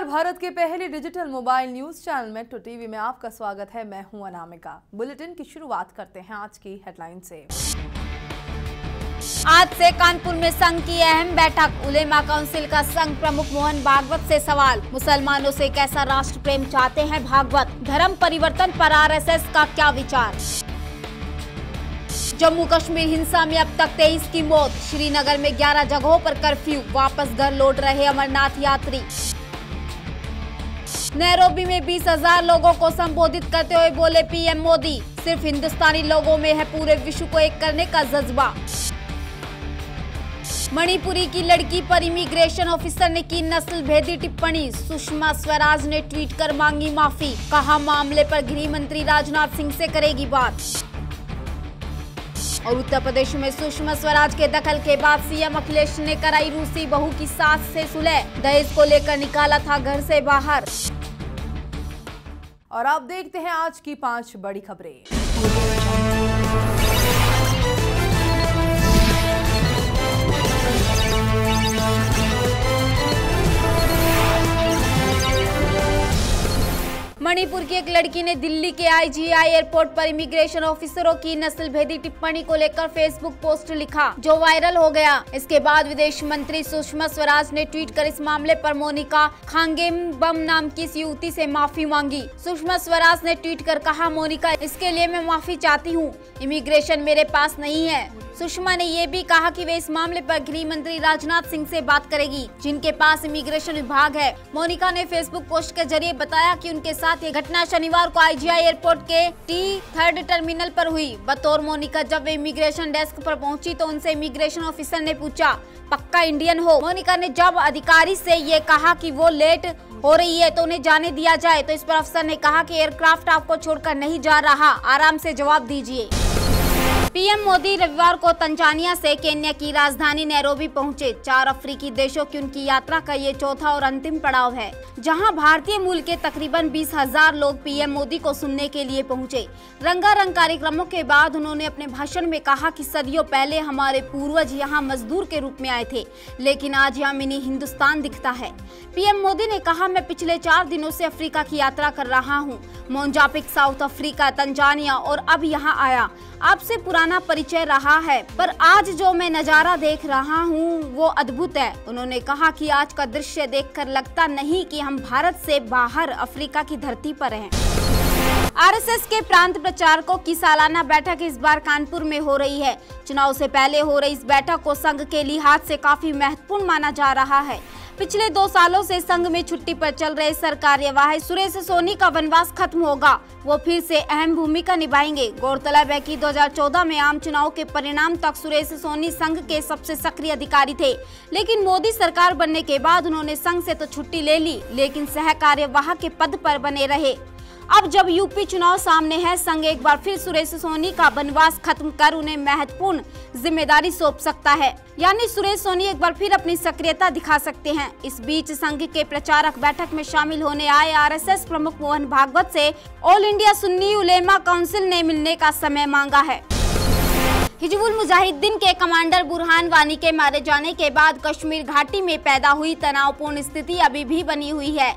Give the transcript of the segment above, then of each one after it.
नमस्कार, भारत के पहले digital mobile news channel metro TV में आपका स्वागत है। मैं हूं अनामिका। बुलेटिन की शुरुआत करते हैं आज की हेडलाइन से। आज से कानपुर में संघ की अहम बैठक। उलेमा काउंसिल का संघ प्रमुख मोहन भागवत से सवाल। मुसलमानों से कैसा राष्ट्र प्रेम चाहते हैं भागवत? धर्म परिवर्तन पर आरएसएस का क्या विचार? जम्मू कश्मीर हिंसा में अब तक 23 की मौत। श्रीनगर में 11 जगहों पर कर्फ्यू। वापस घर लौट रहे अमरनाथ यात्री। नैरोबी में 20,000 लोगों को संबोधित करते हुए बोले पीएम मोदी, सिर्फ हिंदुस्तानी लोगों में है पूरे विश्व को एक करने का जज्बा। मणिपुरी की लड़की पर इमिग्रेशन ऑफिसर ने की नस्ल भेदी टिप्पणी। सुषमा स्वराज ने ट्वीट कर मांगी माफी। कहा मामले पर गृह मंत्री राजनाथ सिंह से करेगी बात। और उत्तर प्रदेश में सुषमा स्वराज के दखल के बाद सीएम अखिलेश ने कराई रूसी बहू की सास से सुलह। दहेज को लेकर निकाला था घर से बाहर। और आप देखते हैं आज की 5 बड़ी खबरें। मणिपुर की एक लड़की ने दिल्ली के आईजीआई एयरपोर्ट पर इमिग्रेशन ऑफिसरों की नस्ल भेदी टिप्पणी को लेकर फेसबुक पोस्ट लिखा, जो वायरल हो गया। इसके बाद विदेश मंत्री सुषमा स्वराज ने ट्वीट कर इस मामले पर मोनिका खांगेमबम नाम की इस युवती से माफी मांगी। सुषमा स्वराज ने ट्वीट कर कहा, मोनिका, इसके लिए मैं माफी चाहती हूँ। इमिग्रेशन मेरे पास नहीं है। सुषमा ने ये भी कहा कि वे इस मामले पर गृह मंत्री राजनाथ सिंह से बात करेगी, जिनके पास इमिग्रेशन विभाग है। मोनिका ने फेसबुक पोस्ट के जरिए बताया कि उनके साथ ये घटना शनिवार को आईजीआई एयरपोर्ट के T3 टर्मिनल पर हुई। बतौर मोनिका जब वे इमिग्रेशन डेस्क पर पहुंची तो उनसे इमिग्रेशन ऑफिसर ने पूछा, पक्का इंडियन हो? मोनिका ने जब अधिकारी से ये कहा कि वो लेट हो रही है तो उन्हें जाने दिया जाए, तो इस पर अफसर ने कहा कि एयरक्राफ्ट आपको छोड़कर नहीं जा रहा, आराम से जवाब दीजिए। पीएम मोदी रविवार को तंजानिया से केन्या की राजधानी नैरोबी पहुंचे। 4 अफ्रीकी देशों की उनकी यात्रा का ये चौथा और अंतिम पड़ाव है, जहां भारतीय मूल के तकरीबन 20,000 लोग पीएम मोदी को सुनने के लिए पहुंचे। रंगारंग कार्यक्रमों के बाद उन्होंने अपने भाषण में कहा कि सदियों पहले हमारे पूर्वज यहाँ मजदूर के रूप में आए थे, लेकिन आज यहाँ मिनी हिंदुस्तान दिखता है। पीएम मोदी ने कहा, मैं पिछले 4 दिनों से अफ्रीका की यात्रा कर रहा हूँ। मोजाम्बिक, साउथ अफ्रीका, तंजानिया और अब यहाँ आया। आपसे पुराना परिचय रहा है, पर आज जो मैं नजारा देख रहा हूँ वो अद्भुत है। उन्होंने कहा कि आज का दृश्य देखकर लगता नहीं कि हम भारत से बाहर अफ्रीका की धरती पर हैं। आरएसएस के प्रांत प्रचारकों की सालाना बैठक इस बार कानपुर में हो रही है। चुनाव से पहले हो रही इस बैठक को संघ के लिहाज से काफी महत्वपूर्ण माना जा रहा है। पिछले 2 सालों से संघ में छुट्टी पर चल रहे सरकार्यवाह सुरेश सोनी का वनवास खत्म होगा। वो फिर से अहम भूमिका निभाएंगे। गौरतलब है कि 2014 में आम चुनाव के परिणाम तक सुरेश सोनी संघ के सबसे सक्रिय अधिकारी थे, लेकिन मोदी सरकार बनने के बाद उन्होंने संघ से तो छुट्टी ले ली, लेकिन सह कार्यवाह के पद पर बने रहे। अब जब यूपी चुनाव सामने है, संघ एक बार फिर सुरेश सोनी का वनवास खत्म कर उन्हें महत्वपूर्ण जिम्मेदारी सौंप सकता है, यानी सुरेश सोनी एक बार फिर अपनी सक्रियता दिखा सकते हैं। इस बीच संघ के प्रचारक बैठक में शामिल होने आए आरएसएस प्रमुख मोहन भागवत से ऑल इंडिया सुन्नी उलेमा काउंसिल ने मिलने का समय मांगा है। हिजबुल मुजाहिदीन के कमांडर बुरहान वानी के मारे जाने के बाद कश्मीर घाटी में पैदा हुई तनावपूर्ण स्थिति अभी भी बनी हुई है।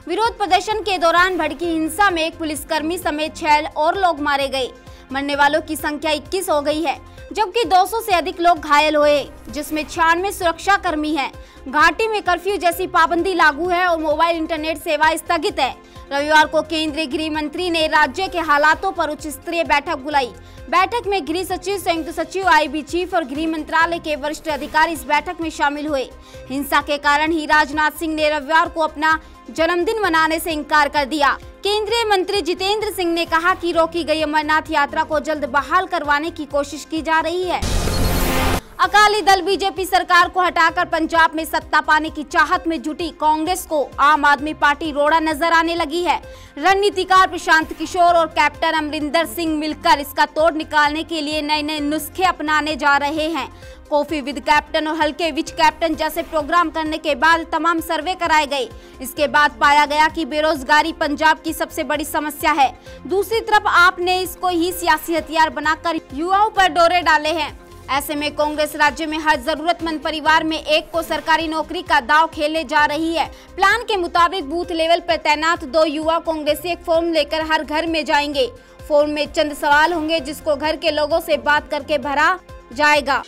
विरोध प्रदर्शन के दौरान भड़की हिंसा में एक पुलिसकर्मी समेत 6 और लोग मारे गए। मरने वालों की संख्या 21 हो गई है, जबकि 200 से अधिक लोग घायल हुए, जिसमें 96 सुरक्षा कर्मी हैं। घाटी में कर्फ्यू जैसी पाबंदी लागू है और मोबाइल इंटरनेट सेवा स्थगित है। रविवार को केंद्रीय गृह मंत्री ने राज्य के हालातों पर उच्च स्तरीय बैठक बुलाई। बैठक में गृह सचिव, संयुक्त सचिव, आईबी चीफ और गृह मंत्रालय के वरिष्ठ अधिकारी इस बैठक में शामिल हुए। हिंसा के कारण ही राजनाथ सिंह ने रविवार को अपना जन्मदिन मनाने से इनकार कर दिया। केंद्रीय मंत्री जितेंद्र सिंह ने कहा कि रोकी गई अमरनाथ यात्रा को जल्द बहाल करवाने की कोशिश की जा रही है। अकाली दल बीजेपी सरकार को हटाकर पंजाब में सत्ता पाने की चाहत में जुटी कांग्रेस को आम आदमी पार्टी रोड़ा नजर आने लगी है। रणनीतिकार प्रशांत किशोर और कैप्टन अमरिंदर सिंह मिलकर इसका तोड़ निकालने के लिए नए नए नुस्खे अपनाने जा रहे हैं। कॉफी विद कैप्टन और हल्के विच कैप्टन जैसे प्रोग्राम करने के बाद तमाम सर्वे कराए गए। इसके बाद पाया गया कि बेरोजगारी पंजाब की सबसे बड़ी समस्या है। दूसरी तरफ आपने इसको ही सियासी हथियार बनाकर युवाओं पर डोरे डाले हैं। ऐसे में कांग्रेस राज्य में हर जरूरतमंद परिवार में एक को सरकारी नौकरी का दांव खेलने जा रही है। प्लान के मुताबिक बूथ लेवल पर तैनात 2 युवा कांग्रेसी एक फॉर्म लेकर हर घर में जाएंगे। फॉर्म में चंद सवाल होंगे जिसको घर के लोगों से बात करके भरा जाएगा।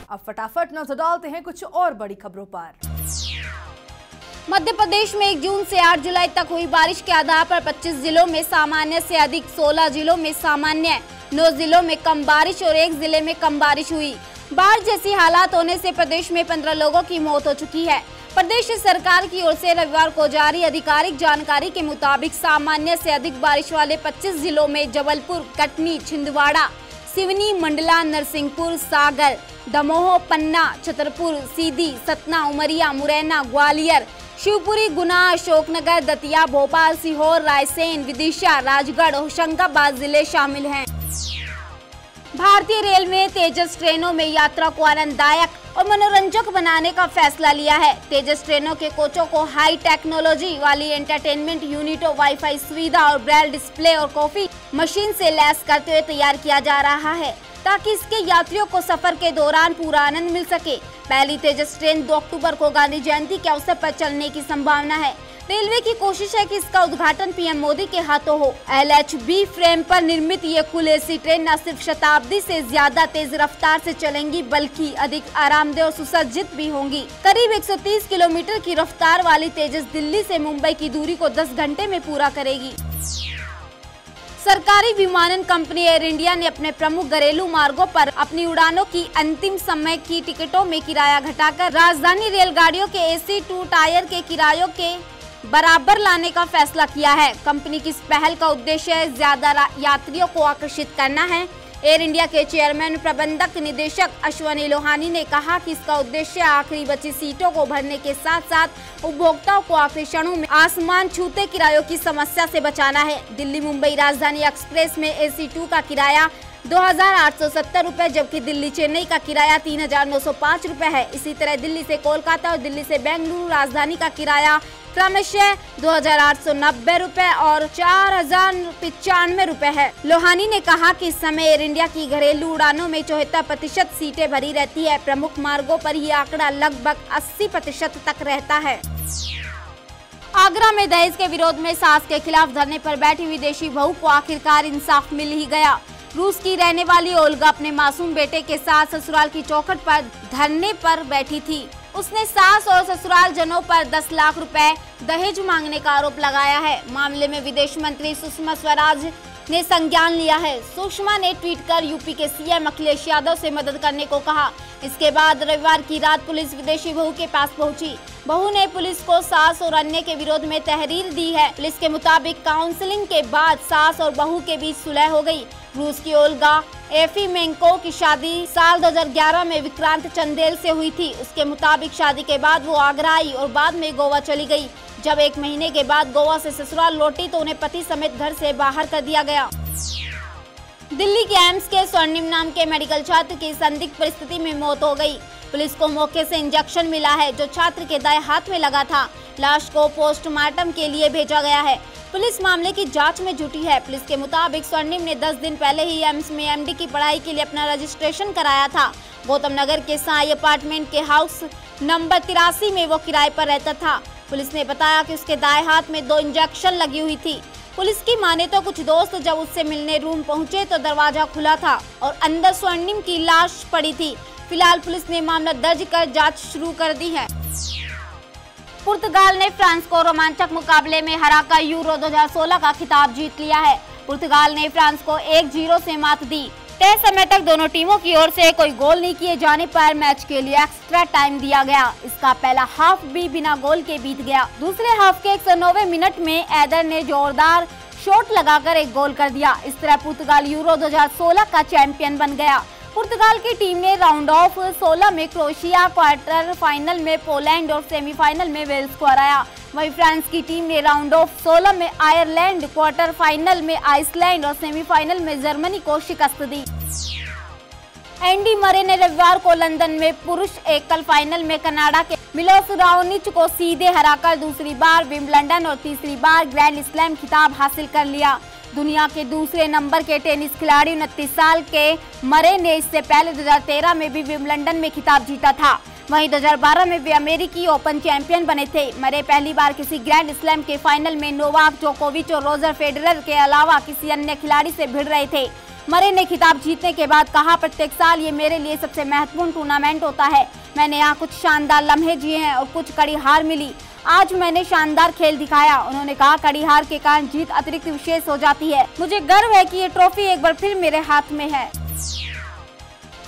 अब फटाफट नजर डालते हैं कुछ और बड़ी खबरों पर। मध्य प्रदेश में 1 जून से 8 जुलाई तक हुई बारिश के आधार पर 25 जिलों में सामान्य से अधिक, 16 जिलों में सामान्य, 9 जिलों में कम बारिश और 1 जिले में कम बारिश हुई। बाढ़ जैसी हालात होने से प्रदेश में 15 लोगों की मौत हो चुकी है। प्रदेश सरकार की ओर से रविवार को जारी आधिकारिक जानकारी के मुताबिक सामान्य से अधिक बारिश वाले 25 जिलों में जबलपुर, कटनी, छिंदवाड़ा, सिवनी, मंडला, नरसिंहपुर, सागर, दमोह, पन्ना, छतरपुर, सीधी, सतना, उमरिया, मुरैना, ग्वालियर, शिवपुरी, गुना, अशोकनगर, दतिया, भोपाल, सीहोर, रायसेन, विदिशा, राजगढ़, होशंगाबाद जिले शामिल हैं। भारतीय रेल ने तेजस ट्रेनों में यात्रा को आनंददायक और मनोरंजक बनाने का फैसला लिया है। तेजस ट्रेनों के कोचों को हाई टेक्नोलॉजी वाली एंटरटेनमेंट यूनिटों, वाईफाई सुविधा और ब्रेल डिस्प्ले और कॉफी मशीन से लैस करते हुए तैयार किया जा रहा है ताकि इसके यात्रियों को सफर के दौरान पूरा आनंद मिल सके। पहली तेजस ट्रेन 2 अक्टूबर को गांधी जयंती के अवसर पर चलने की संभावना है। रेलवे की कोशिश है कि इसका उद्घाटन पीएम मोदी के हाथों हो। LHB फ्रेम पर निर्मित ये कुल एसी ट्रेन न सिर्फ शताब्दी से ज्यादा तेज रफ्तार से चलेंगी बल्कि अधिक आरामदेह और सुसज्जित भी होंगी। करीब 130 किलोमीटर की रफ्तार वाली तेजस दिल्ली से मुंबई की दूरी को 10 घंटे में पूरा करेगी। सरकारी विमानन कंपनी एयर इंडिया ने अपने प्रमुख घरेलू मार्गों पर अपनी उड़ानों की अंतिम समय की टिकटों में किराया घटाकर राजधानी रेलगाड़ियों के AC 2 टायर के किरायों के बराबर लाने का फैसला किया है। कंपनी की इस पहल का उद्देश्य ज्यादा यात्रियों को आकर्षित करना है। एयर इंडिया के चेयरमैन प्रबंधक निदेशक अश्वनी लोहानी ने कहा कि इसका उद्देश्य आखिरी बची सीटों को भरने के साथ साथ उपभोक्ताओं को आखिरी क्षणों में आसमान छूते किरायों की समस्या से बचाना है। दिल्ली मुंबई राजधानी एक्सप्रेस में AC 2 का किराया 2,870 रुपए जबकि दिल्ली चेन्नई का किराया 3,905 रुपए है। इसी तरह दिल्ली से कोलकाता और दिल्ली से बेंगलुरु राजधानी का किराया क्रमशः 2,890 रुपए और 4,095 रुपए है। लोहानी ने कहा कि इस समय एयर इंडिया की घरेलू उड़ानों में 74% सीटें भरी रहती है। प्रमुख मार्गों पर यह आंकड़ा लगभग 80% तक रहता है। आगरा में दहेज के विरोध में सास के खिलाफ धरने पर बैठी विदेशी बहू को आखिरकार इंसाफ मिल ही गया। रूस की रहने वाली ओल्गा अपने मासूम बेटे के साथ ससुराल की चौखट पर धरने पर बैठी थी। उसने सास और ससुराल जनों पर 10 लाख रुपए दहेज मांगने का आरोप लगाया है। मामले में विदेश मंत्री सुषमा स्वराज ने संज्ञान लिया है। सुषमा ने ट्वीट कर यूपी के CM अखिलेश यादव से मदद करने को कहा। इसके बाद रविवार की रात पुलिस विदेशी बहू के पास पहुंची। बहू ने पुलिस को सास और अन्य के विरोध में तहरीर दी है। पुलिस के मुताबिक काउंसलिंग के बाद सास और बहू के बीच सुलह हो गई। रूस की ओल्गा एफीमेंको की शादी साल 2011 में विक्रांत चंदेल से हुई थी। उसके मुताबिक शादी के बाद वो आगरा आई और बाद में गोवा चली गई। जब 1 महीने के बाद गोवा से ससुराल लौटी तो उन्हें पति समेत घर से बाहर कर दिया गया। दिल्ली के एम्स के स्वर्णिम नाम के मेडिकल छात्र की संदिग्ध परिस्थिति में मौत हो गई। पुलिस को मौके से इंजेक्शन मिला है जो छात्र के दाएं हाथ में लगा था। लाश को पोस्टमार्टम के लिए भेजा गया है। पुलिस मामले की जांच में जुटी है। पुलिस के मुताबिक स्वर्णिम ने 10 दिन पहले ही एम्स में MD की पढ़ाई के लिए अपना रजिस्ट्रेशन कराया था। गौतम नगर के साई अपार्टमेंट के हाउस नंबर 83 में वो किराए पर रहता था। पुलिस ने बताया कि उसके दाएं हाथ में 2 इंजेक्शन लगी हुई थी। पुलिस की माने तो कुछ दोस्त जब उससे मिलने रूम पहुंचे तो दरवाजा खुला था और अंदर स्वर्णिम की लाश पड़ी थी। फिलहाल पुलिस ने मामला दर्ज कर जांच शुरू कर दी है। पुर्तगाल ने फ्रांस को रोमांचक मुकाबले में हराकर यूरो 2016 का खिताब जीत लिया है। पुर्तगाल ने फ्रांस को 1-0 से मात दी। तय समय तक दोनों टीमों की ओर से कोई गोल नहीं किए जाने पर मैच के लिए एक्स्ट्रा टाइम दिया गया। इसका पहला हाफ भी बिना गोल के बीत गया। दूसरे हाफ के 190 मिनट में एडर ने जोरदार शॉट लगाकर एक गोल कर दिया। इस तरह पुर्तगाल यूरो 2016 का चैंपियन बन गया। पुर्तगाल की टीम ने राउंड ऑफ 16 में क्रोएशिया, क्वार्टर फाइनल में पोलैंड और सेमीफाइनल में वेल्स को हराया। वहीं फ्रांस की टीम ने राउंड ऑफ 16 में आयरलैंड, क्वार्टर फाइनल में आइसलैंड और सेमीफाइनल में जर्मनी को शिकस्त दी। एंडी मरे ने रविवार को लंदन में पुरुष एकल फाइनल में कनाडा के मिलोस राओनिच को सीधे हराकर दूसरी बार विंबलडन और तीसरी बार ग्रैंड स्लैम खिताब हासिल कर लिया। दुनिया के दूसरे नंबर के टेनिस खिलाड़ी 29 साल के मरे ने इससे पहले 2013 में भी विंबलडन में खिताब जीता था। वहीं 2012 में वे अमेरिकी ओपन चैंपियन बने थे। मरे पहली बार किसी ग्रैंड स्लैम के फाइनल में नोवाक जोकोविच और रोजर फेडरर के अलावा किसी अन्य खिलाड़ी से भिड़ रहे थे। मरे ने खिताब जीतने के बाद कहा, प्रत्येक साल ये मेरे लिए सबसे महत्वपूर्ण टूर्नामेंट होता है। मैंने यहाँ कुछ शानदार लम्हे जिए हैं और कुछ कड़ी हार मिली। आज मैंने शानदार खेल दिखाया। उन्होंने कहा, कड़ी हार के कारण जीत अतिरिक्त विशेष हो जाती है। मुझे गर्व है कि ये ट्रॉफी एक बार फिर मेरे हाथ में है।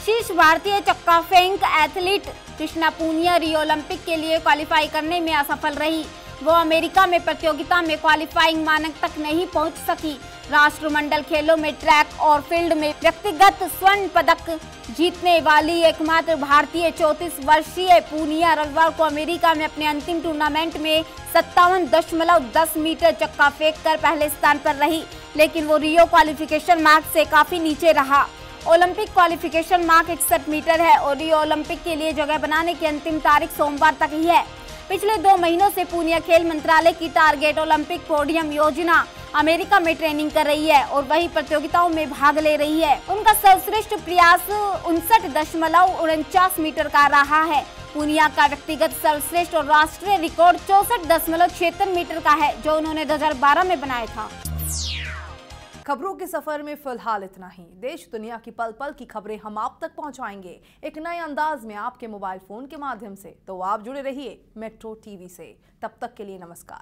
शीर्ष भारतीय चक्का फेंक athlete Krishna Poonia Rio Olympic के लिए क्वालिफाई करने में असफल रही। वो अमेरिका में प्रतियोगिता में क्वालिफाइंग मानक तक नहीं पहुंच सकी। राष्ट्रमंडल खेलों में ट्रैक और फील्ड में व्यक्तिगत स्वर्ण पदक जीतने वाली एकमात्र भारतीय 34 वर्षीय पूनिया रविवार को अमेरिका में अपने अंतिम टूर्नामेंट में 57.10 मीटर चक्का फेंक कर पहले स्थान पर रही, लेकिन वो रियो क्वालिफिकेशन मार्क से काफी नीचे रहा। ओलंपिक क्वालिफिकेशन मार्क 61 मीटर है और रियो ओलंपिक के लिए जगह बनाने की अंतिम तारीख सोमवार तक ही है। पिछले 2 महीनों से पूनिया खेल मंत्रालय की टारगेट ओलंपिक पोडियम योजना अमेरिका में ट्रेनिंग कर रही है और वही प्रतियोगिताओं में भाग ले रही है। उनका सर्वश्रेष्ठ प्रयास 59.49 मीटर का रहा है। पूनिया का व्यक्तिगत सर्वश्रेष्ठ और राष्ट्रीय रिकॉर्ड 64.76 मीटर का है, जो उन्होंने 2012 में बनाया था। खबरों के सफर में फिलहाल इतना ही। देश दुनिया की पल पल की खबरें हम आप तक पहुंचाएंगे एक नए अंदाज में आपके मोबाइल फोन के माध्यम से। तो आप जुड़े रहिए मेट्रो टीवी से। तब तक के लिए नमस्कार।